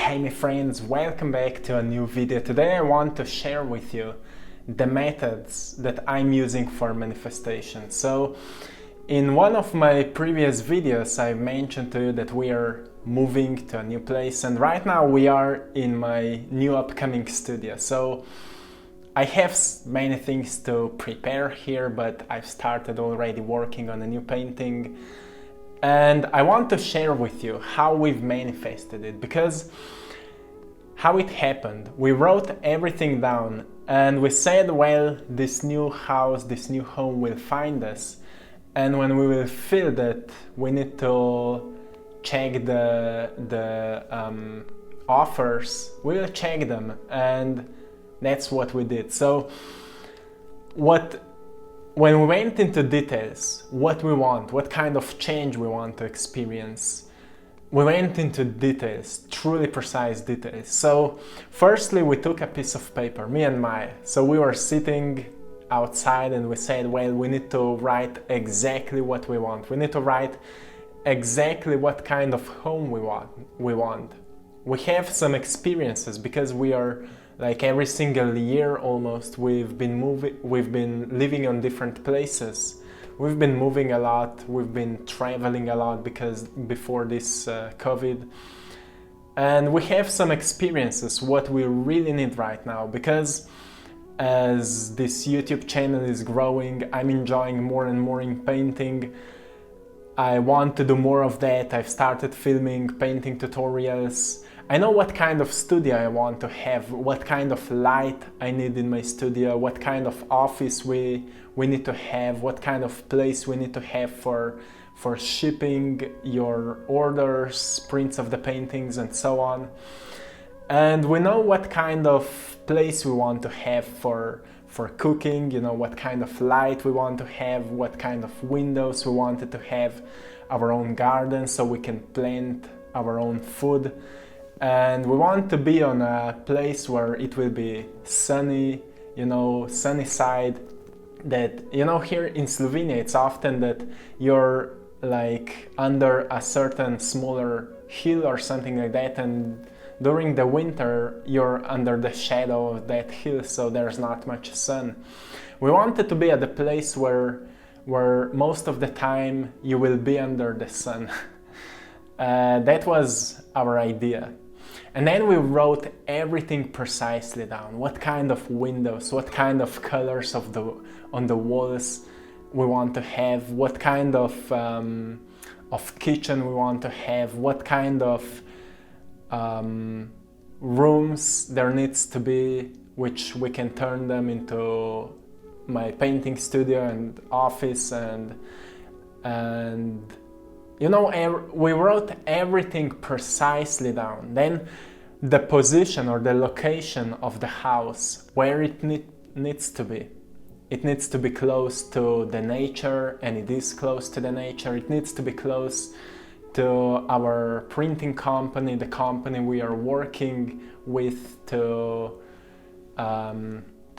Hey my friends, welcome back to a new video. Today I want to share with you the methods that I'm using for manifestation. So in one of my previous videos I mentioned to you that we are moving to a new place, and right now we are in my new upcoming studio. So I have many things to prepare here, but I've started already working on a new painting. And I want to share with you how we've manifested it, because how it happened. We wrote everything down and we said, well, this new house, this new home will find us. And when we will feel that, we need to check the offers. We will check them, and that's what we did. So when we went into details, what we want, what kind of change we want to experience, we went into details, truly precise details. So firstly, we took a piece of paper, me and Maja. So we were sitting outside and we said, well, we need to write exactly what we want. We need to write exactly what kind of home we want. We have some experiences because we are, like, every single year almost, we've been living on different places. We've been moving a lot, we've been traveling a lot because before this COVID. And we have some experiences, what we really need right now, because as this YouTube channel is growing, I'm enjoying more and more in painting. I want to do more of that. I've started filming painting tutorials. I know what kind of studio I want to have, what kind of light I need in my studio, what kind of office we need to have, what kind of place we need to have for shipping your orders, prints of the paintings, and so on. And we know what kind of place we want to have for cooking, you know, what kind of light we want to have, what kind of windows we wanted to have, our own garden so we can plant our own food. And we want to be on a place where it will be sunny, you know, sunny side. That, you know, here in Slovenia it's often that you're like under a certain smaller hill or something like that, and during the winter you're under the shadow of that hill, so there's not much sun. We wanted to be at the place where most of the time you will be under the sun. That was our idea. And then we wrote everything precisely down. What kind of windows, what kind of colors on the walls we want to have, what kind of kitchen we want to have, what kind of rooms there needs to be, which we can turn them into my painting studio and office, and you know, we wrote everything precisely down. Then the position or the location of the house, where it needs to be. It needs to be close to the nature, and it is close to the nature. It needs to be close to our printing company, the company we are working with to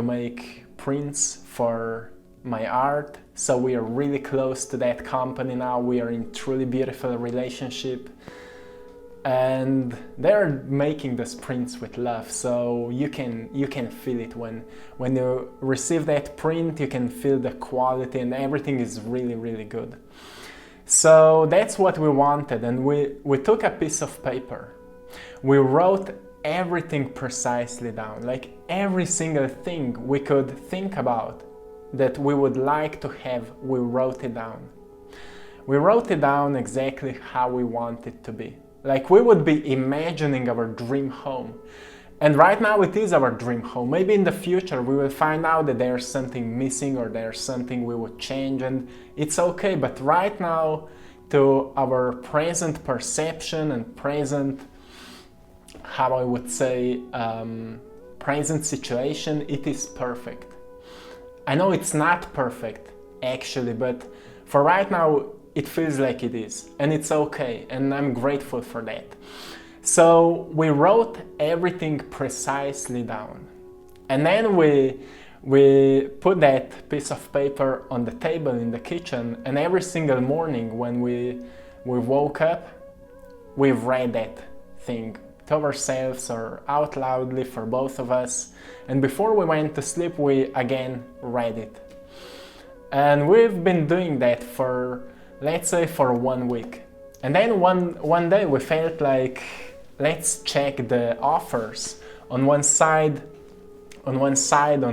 make prints for my art. So we are really close to that company now. We are in truly beautiful relationship, and they're making the prints with love. So you can feel it when you receive that print. You can feel the quality, and everything is really, really good. So that's what we wanted, and we took a piece of paper. We wrote everything precisely down, like every single thing we could think about that we would like to have, we wrote it down. We wrote it down exactly how we want it to be. Like we would be imagining our dream home. And right now it is our dream home. Maybe in the future we will find out that there's something missing or there's something we would change, and it's okay. But right now, to our present perception and present, how I would say, present situation, it is perfect. I know it's not perfect, actually, but for right now, it feels like it is, and it's okay, and I'm grateful for that. So we wrote everything precisely down, and then we put that piece of paper on the table in the kitchen, and every single morning when we woke up, we read that thing to ourselves or out loudly for both of us. And before we went to sleep, we again read it. And we've been doing that for, let's say, for 1 week. And then one day we felt like, let's check the offers on one side on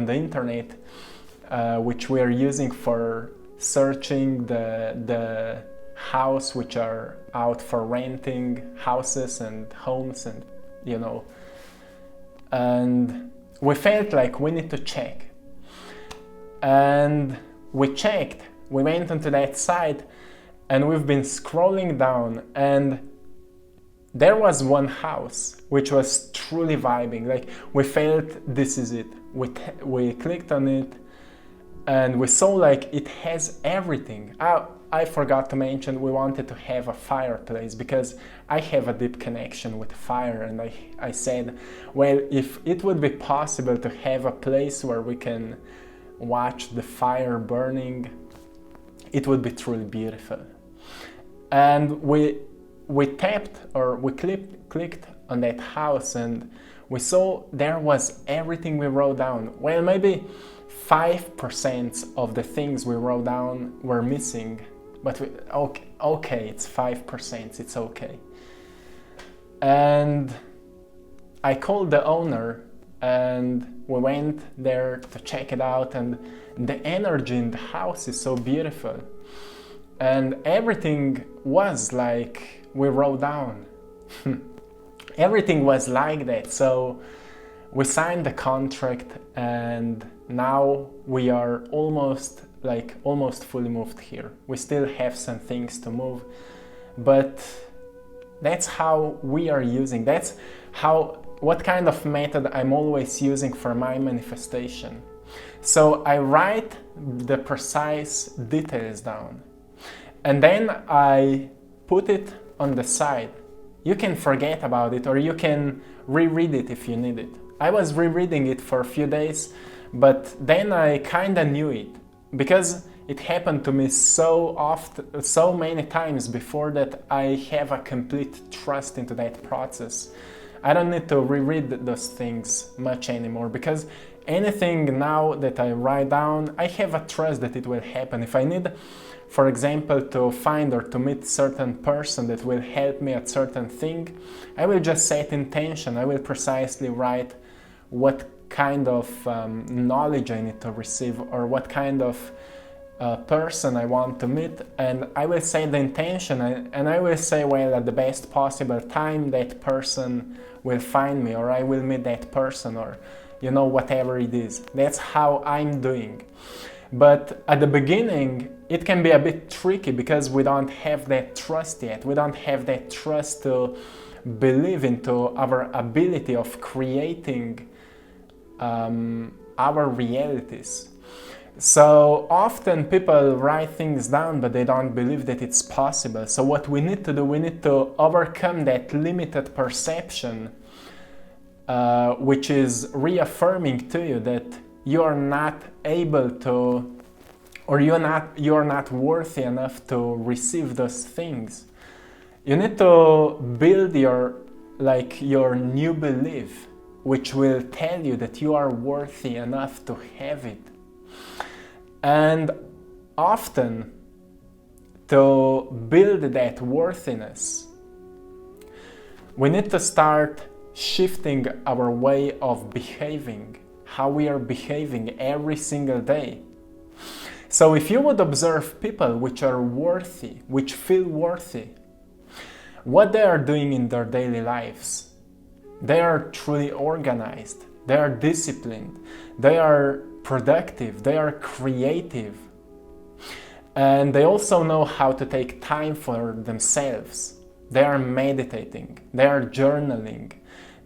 the internet, which we are using for searching the house which are out for renting houses and homes, and and we felt like we need to check. And we checked, we went onto that site, and we've been scrolling down, and there was one house which was truly vibing. Like, we felt this is it. We clicked on it, and we saw like it has everything. I forgot to mention we wanted to have a fireplace because I have a deep connection with fire, and I said, well, if it would be possible to have a place where we can watch the fire burning, it would be truly beautiful. And we tapped, or we clicked on that house, and we saw there was everything we wrote down. Well, maybe 5% of the things we wrote down were missing, but okay, it's 5%, it's okay. And I called the owner, and we went there to check it out, and the energy in the house is so beautiful. And everything was like we wrote down. Everything was like that. So we signed the contract, and now we are almost fully moved here. We still have some things to move, but that's how we are using. That's what kind of method I'm always using for my manifestation. So I write the precise details down, and then I put it on the side. You can forget about it, or you can reread it if you need it. I was rereading it for a few days, but then I kinda knew it, because it happened to me so often, so many times before, that I have a complete trust into that process. I don't need to reread those things much anymore, because anything now that I write down, I have a trust that it will happen. If I need, for example, to find or to meet certain person that will help me at certain thing, I will just set intention. I will precisely write what kind of knowledge I need to receive, or what kind of person I want to meet, and I will say the intention, and I will say, well, at the best possible time that person will find me, or I will meet that person, or whatever it is. That's how I'm doing. But at the beginning it can be a bit tricky, because we don't have that trust yet. We don't have that trust to believe into our ability of creating our realities. So often people write things down, but they don't believe that it's possible. So what we need to do, we need to overcome that limited perception, which is reaffirming to you that you are not able to, or you are not worthy enough to receive those things. You need to build your new belief, which will tell you that you are worthy enough to have it. And often, to build that worthiness, we need to start shifting our way of behaving, how we are behaving every single day. So if you would observe people which are worthy, which feel worthy, what they are doing in their daily lives, they are truly organized, they are disciplined, they are productive, they are creative, and they also know how to take time for themselves. They are meditating, they are journaling,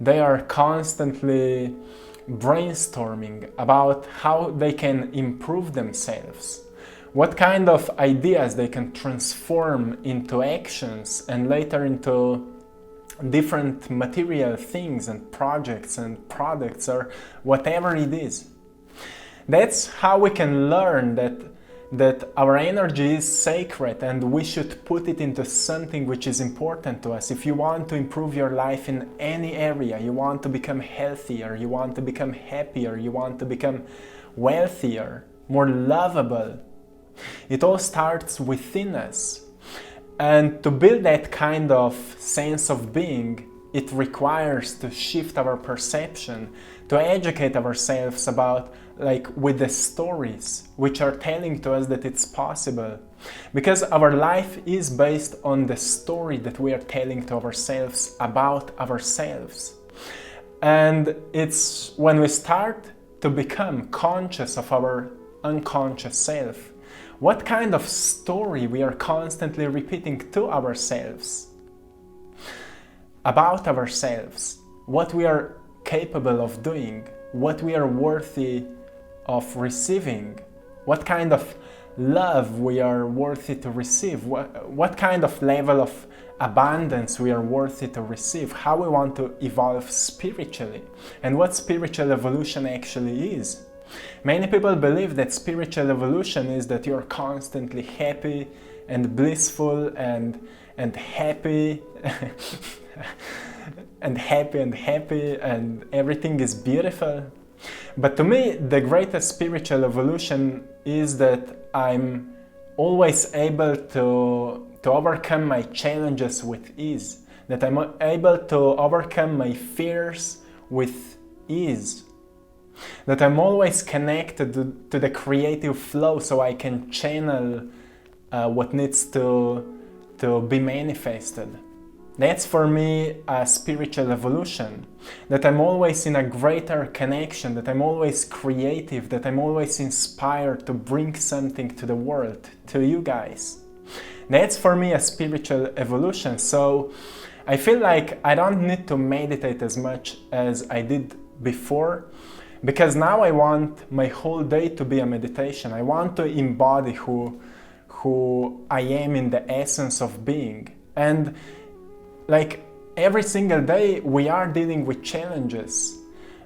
they are constantly brainstorming about how they can improve themselves, what kind of ideas they can transform into actions and later into different material things and projects and products, or whatever it is. That's how we can learn that that our energy is sacred and we should put it into something which is important to us. If you want to improve your life in any area, you want to become healthier, you want to become happier, you want to become wealthier, more lovable, it all starts within us. And to build that kind of sense of being, it requires to shift our perception, to educate ourselves about, like, with the stories which are telling to us that it's possible. Because our life is based on the story that we are telling to ourselves about ourselves. And it's when we start to become conscious of our unconscious self, what kind of story we are constantly repeating to ourselves about ourselves, what we are capable of doing, what we are worthy of receiving, what kind of love we are worthy to receive, what kind of level of abundance we are worthy to receive, how we want to evolve spiritually, and what spiritual evolution actually is. Many people believe that spiritual evolution is that you're constantly happy and blissful and happy and happy and everything is beautiful. But to me, the greatest spiritual evolution is that I'm always able to overcome my challenges with ease, that I'm able to overcome my fears with ease, that I'm always connected to the creative flow so I can channel what needs to be manifested. That's for me a spiritual evolution, that I'm always in a greater connection, that I'm always creative, that I'm always inspired to bring something to the world, to you guys. That's for me a spiritual evolution. So I feel like I don't need to meditate as much as I did before, because now I want my whole day to be a meditation. I want to embody who I am in the essence of being. And like every single day we are dealing with challenges,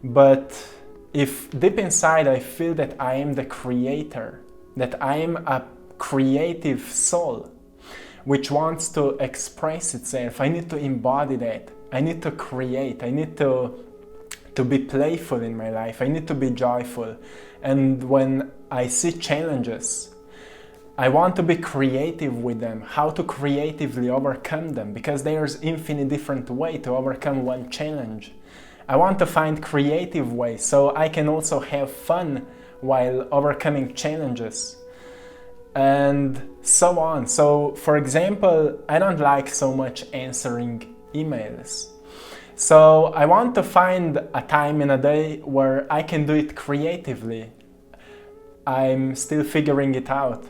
but if deep inside I feel that I am the creator, that I am a creative soul which wants to express itself, I need to embody that. I need to create. I need to be playful in my life. I need to be joyful. And when I see challenges, I want to be creative with them, how to creatively overcome them, because there's infinite different ways to overcome one challenge. I want to find creative ways so I can also have fun while overcoming challenges, and so on. So, for example, I don't like so much answering emails. So I want to find a time in a day where I can do it creatively. I'm still figuring it out.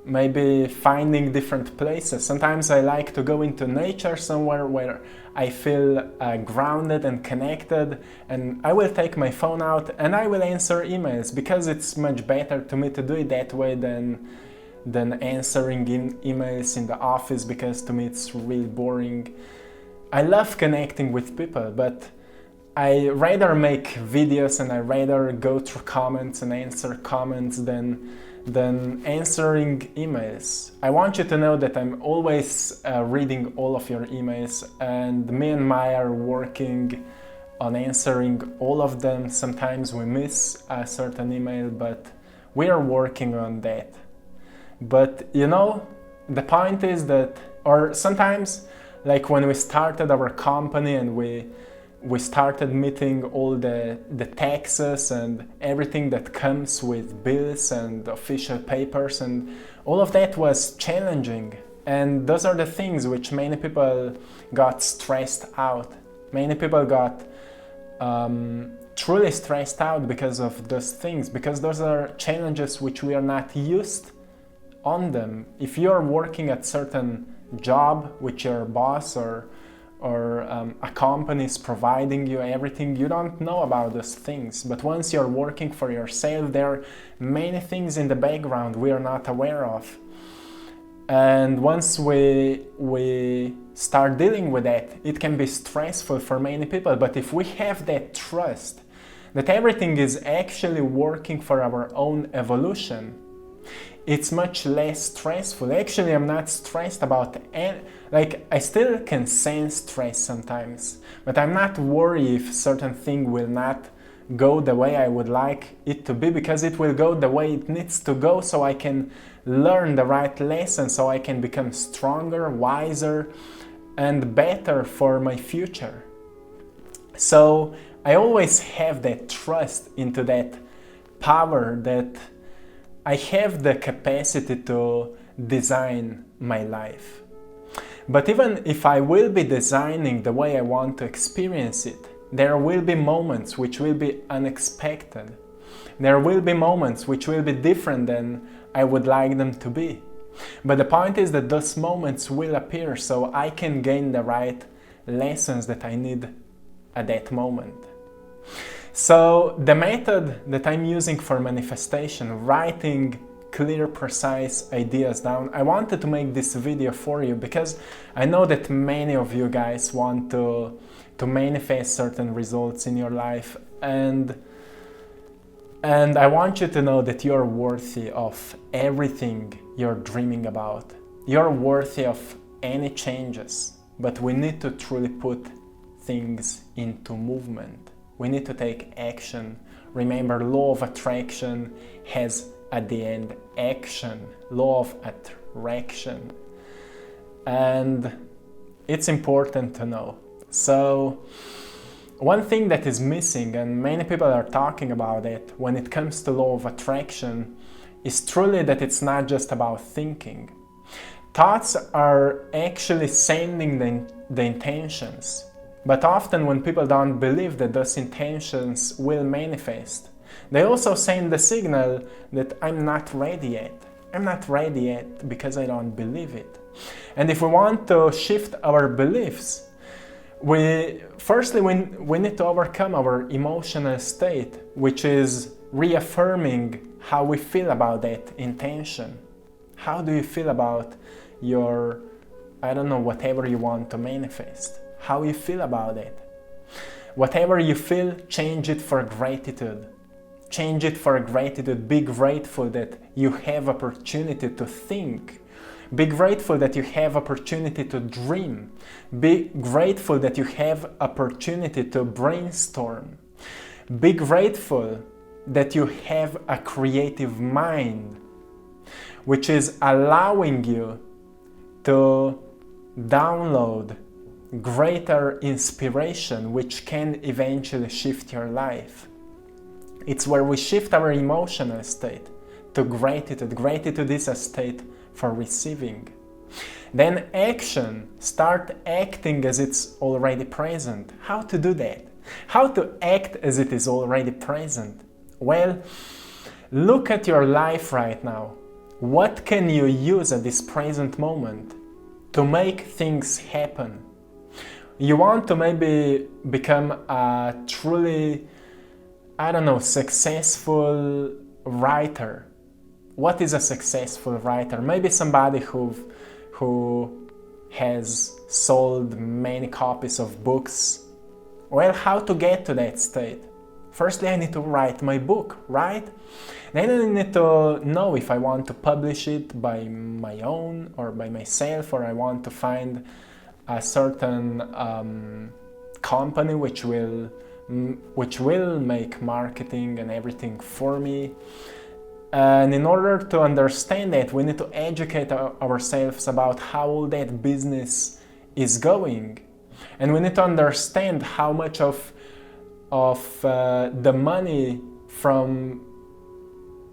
Maybe finding different places. Sometimes I like to go into nature somewhere where I feel grounded and connected, and I will take my phone out and I will answer emails, because it's much better to me to do it that way than answering emails in the office, because to me it's really boring. I love connecting with people, but I rather make videos and I rather go through comments and answer comments than answering emails. I want you to know that I'm always reading all of your emails, and me and Maja are working on answering all of them. Sometimes we miss a certain email, but we are working on that. But you know, the point is that, or sometimes, like when we started our company and we started meeting all the taxes and everything that comes with bills and official papers, and all of that was challenging. And those are the things which many people got stressed out. Many people got truly stressed out because of those things, because those are challenges which we are not used on them. If you're working at certain job with your boss or a company is providing you everything, you don't know about those things. But once you're working for yourself, there are many things in the background we are not aware of. And once we start dealing with that, it can be stressful for many people. But if we have that trust that everything is actually working for our own evolution, it's much less stressful. Actually, I'm not stressed about any, like I still can sense stress sometimes, but I'm not worried if certain thing will not go the way I would like it to be, because it will go the way it needs to go, so I can learn the right lesson, so I can become stronger, wiser, and better for my future. So I always have that trust into that power, that I have the capacity to design my life. But even if I will be designing the way I want to experience it, there will be moments which will be unexpected. There will be moments which will be different than I would like them to be. But the point is that those moments will appear, so I can gain the right lessons that I need at that moment. So the method that I'm using for manifestation, writing clear, precise ideas down, I wanted to make this video for you because I know that many of you guys want to manifest certain results in your life, and I want you to know that you're worthy of everything you're dreaming about. You're worthy of any changes, but we need to truly put things into movement. We need to take action. Remember, law of attraction has at the end action, law of attraction. And it's important to know. So one thing that is missing, and many people are talking about it when it comes to law of attraction, is truly that it's not just about thinking. Thoughts are actually sending the intentions. But often when people don't believe that those intentions will manifest, they also send the signal that I'm not ready yet. I'm not ready yet because I don't believe it. And if we want to shift our beliefs, we need to overcome our emotional state, which is reaffirming how we feel about that intention. How do you feel about your, whatever you want to manifest? How you feel about it. Whatever you feel, change it for gratitude. Change it for gratitude. Be grateful that you have opportunity to think. Be grateful that you have opportunity to dream. Be grateful that you have opportunity to brainstorm. Be grateful that you have a creative mind, which is allowing you to download greater inspiration, which can eventually shift your life. It's where we shift our emotional state to gratitude. Gratitude is a state for receiving. Then action. Start acting as it's already present. How to do that? How to act as it is already present? Well, look at your life right now. What can you use at this present moment to make things happen? You want to maybe become a truly, successful writer. What is a successful writer? Maybe somebody who has sold many copies of books. Well, how to get to that state? Firstly, I need to write my book, right? Then I need to know if I want to publish it by my own or by myself, or I want to find a certain company which will make marketing and everything for me. And in order to understand that, we need to educate ourselves about how all that business is going, and we need to understand how much of the money from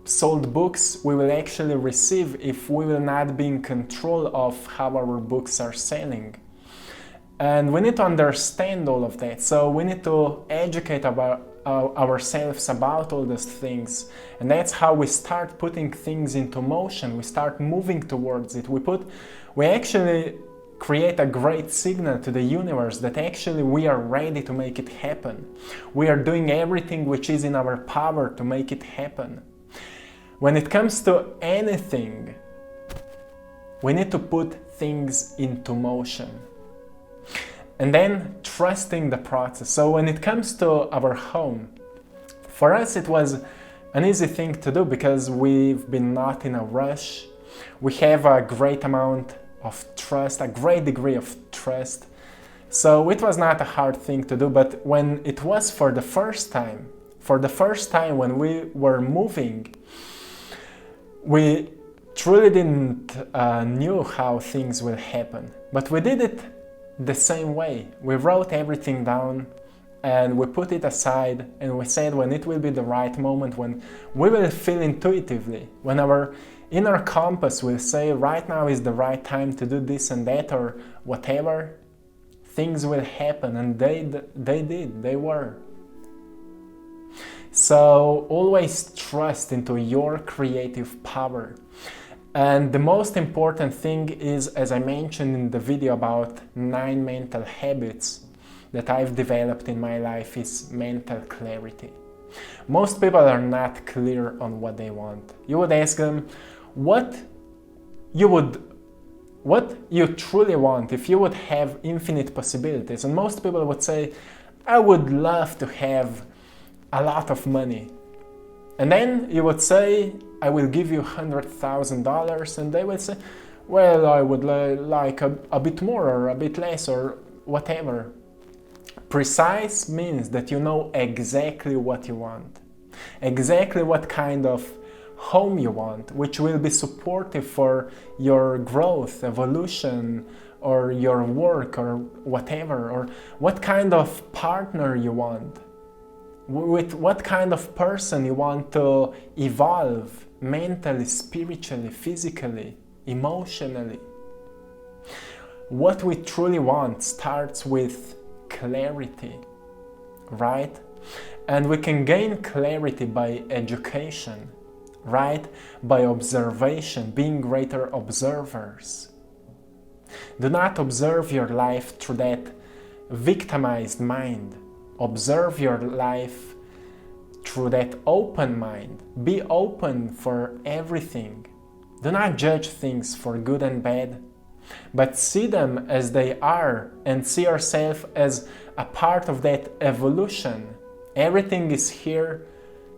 sold books we will actually receive if we will not be in control of how our books are selling. And we need to understand all of that. So we need to educate ourselves about all those things. And that's how we start putting things into motion. We start moving towards it. We actually create a great signal to the universe that actually we are ready to make it happen. We are doing everything which is in our power to make it happen. When it comes to anything, we need to put things into motion. And then trusting the process. So when it comes to our home, for us it was an easy thing to do because we've been not in a rush. We have a great amount of trust, a great degree of trust. So it was not a hard thing to do, but when it was for the first time when we were moving, we truly didn't knew how things will happen. But we did it the same way. We wrote everything down and we put it aside, and we said when it will be the right moment, when we will feel intuitively, when our inner compass will say right now is the right time to do this and that or whatever, things will happen, and they were. So always trust into your creative power. And the most important thing is, as I mentioned in the video about 9 mental habits that I've developed in my life, is mental clarity. Most people are not clear on what they want. You would ask them what you truly want if you would have infinite possibilities, and most people would say, I would love to have a lot of money. And then you would say, I will give you $100,000, and they will say, well, I would like a bit more or a bit less or whatever. Precise means that you know exactly what you want, exactly what kind of home you want, which will be supportive for your growth, evolution, or your work or whatever, or what kind of partner you want, with what kind of person you want to evolve mentally, spiritually, physically, emotionally. What we truly want starts with clarity, right? And we can gain clarity by education, right? By observation, being greater observers. Do not observe your life through that victimized mind. Observe your life through that open mind. Be open for everything. Do not judge things for good and bad, but see them as they are and see yourself as a part of that evolution. Everything is here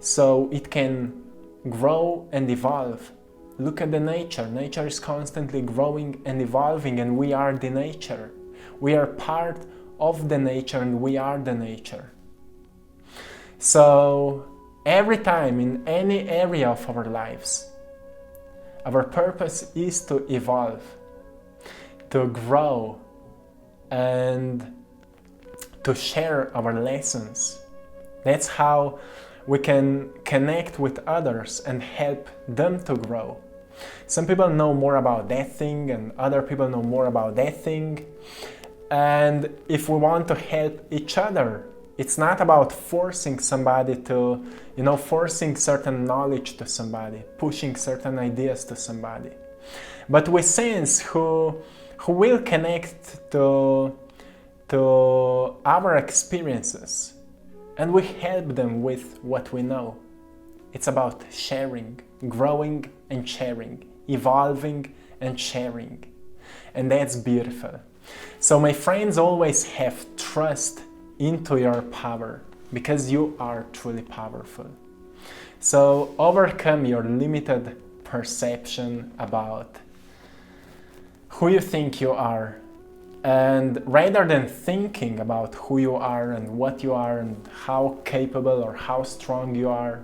so it can grow and evolve. Look at the nature. Nature is constantly growing and evolving, and we are the nature. We are part of the nature and we are the nature. So every time in any area of our lives, our purpose is to evolve, to grow, and to share our lessons. That's how we can connect with others and help them to grow. Some people know more about that thing and other people know more about that thing. And if we want to help each other, it's not about forcing somebody to, forcing certain knowledge to somebody, pushing certain ideas to somebody. But we sense who will connect to our experiences, and we help them with what we know. It's about sharing, growing and sharing, evolving and sharing. And that's beautiful. So my friends, always have trust into your power, because you are truly powerful. So overcome your limited perception about who you think you are, and rather than thinking about who you are and what you are and how capable or how strong you are,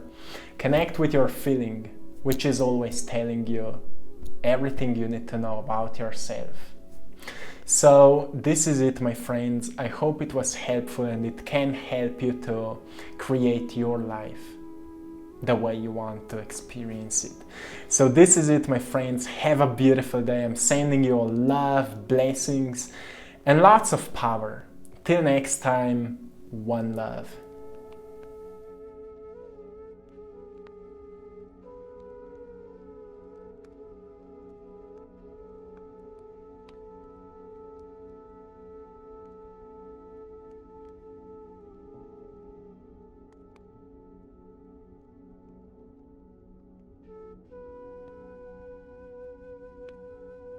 connect with your feeling, which is always telling you everything you need to know about yourself. So this is it, my friends. I hope it was helpful and it can help you to create your life the way you want to experience it. So this is it, my friends. Have a beautiful day. I'm sending you all love, blessings, and lots of power. Till next time, one love.